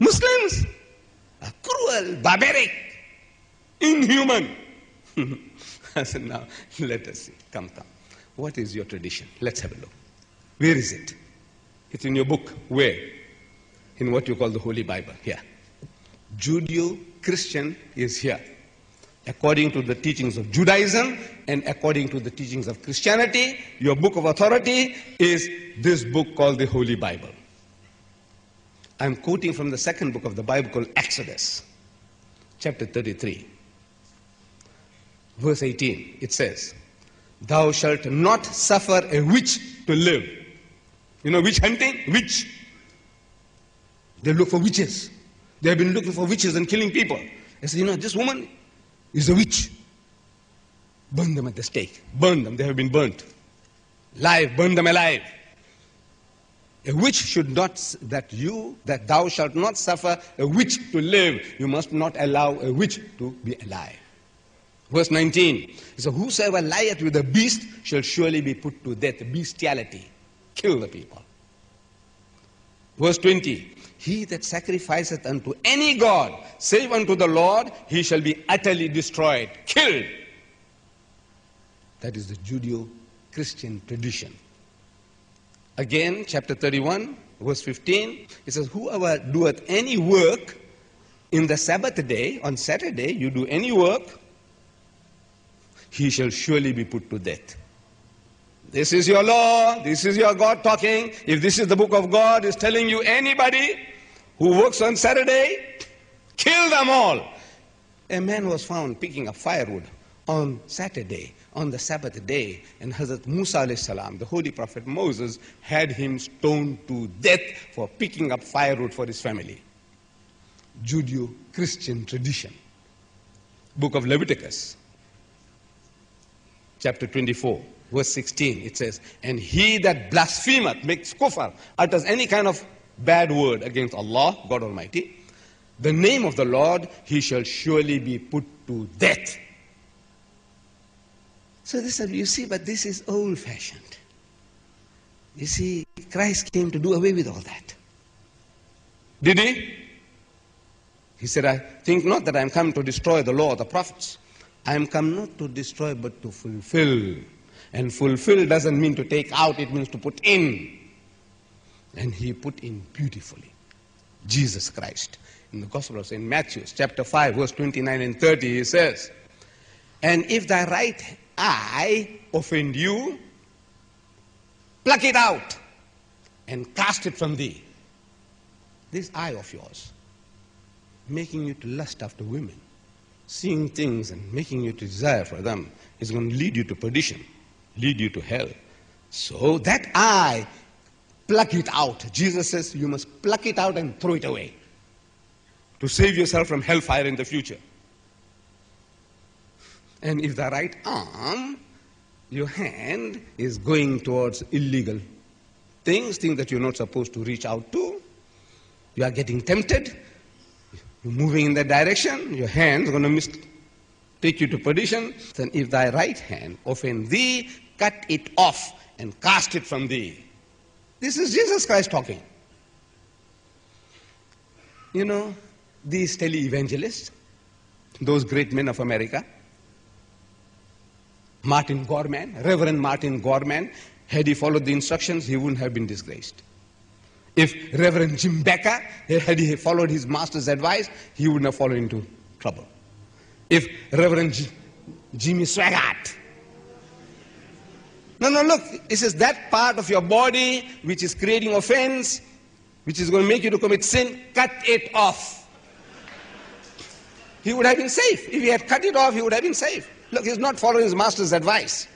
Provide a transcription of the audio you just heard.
Muslims are cruel, barbaric, inhuman. I said, now, let us see. Come. What is your tradition? Let's have a look. Where is it? It's in your book. Where? In what you call the Holy Bible. Here. Judeo-Christian is here. According to the teachings of Judaism and according to the teachings of Christianity, your book of authority is this book called the Holy Bible. I'm quoting from the second book of the Bible called Exodus, chapter 33. Verse 18, it says, "Thou shalt not suffer a witch to live." You know witch hunting? Witch. They look for witches. They have been looking for witches and killing people. They say, this woman is a witch. Burn them at the stake. Burn them. They have been burnt. Live. Burn them alive. A witch should not, that thou shalt not suffer a witch to live. You must not allow a witch to be alive. Verse 19, it says, "Whosoever lieth with a beast shall surely be put to death." Bestiality. Kill the people. Verse 20, "He that sacrificeth unto any god, save unto the Lord, he shall be utterly destroyed." Killed. That is the Judeo-Christian tradition. Again, chapter 31, verse 15, it says, "Whoever doeth any work in the Sabbath day, on Saturday, you do any work, he shall surely be put to death." This is your law. This is your God talking. If this is the book of God, is telling you anybody who works on Saturday, kill them all. A man was found picking up firewood on Saturday, on the Sabbath day, and Hazrat Musa alayhi salam, the holy prophet Moses, had him stoned to death for picking up firewood for his family. Judeo-Christian tradition. Book of Leviticus, chapter 24, verse 16, it says, "And he that blasphemeth," makes kufr, utters any kind of bad word against Allah, God Almighty, "the name of the Lord, he shall surely be put to death." So this, you see, but this is old-fashioned. You see, Christ came to do away with all that. Did he? He said, "I think not that I am come to destroy the law of the prophets. I am come not to destroy, but to fulfill." And fulfill doesn't mean to take out, it means to put in. And he put in beautifully. Jesus Christ. In the Gospel of St. Matthew, chapter 5, verse 29 and 30, he says, "And if thy right eye offend you, pluck it out and cast it from thee." This eye of yours, making you to lust after women, seeing things and making you to desire for them, is going to lead you to perdition, lead you to hell. So that eye, pluck it out. Jesus says you must pluck it out and throw it away to save yourself from hellfire in the future. And if the right arm, your hand, is going towards illegal things that you're not supposed to reach out to, you are getting tempted, you're moving in that direction, your hand's going to take you to perdition. Then if thy right hand offend thee, cut it off and cast it from thee. This is Jesus Christ talking. You know, these tele-evangelists, those great men of America, Martin Gorman, Reverend Martin Gorman, had he followed the instructions, he wouldn't have been disgraced. If Reverend Jim Becker, had he followed his master's advice, he wouldn't have fallen into trouble. If Reverend Jimmy Swaggart. No, look, it says that part of your body which is creating offense, which is going to make you to commit sin, cut it off. He would have been safe. If he had cut it off, he would have been safe. Look, he's not following his master's advice.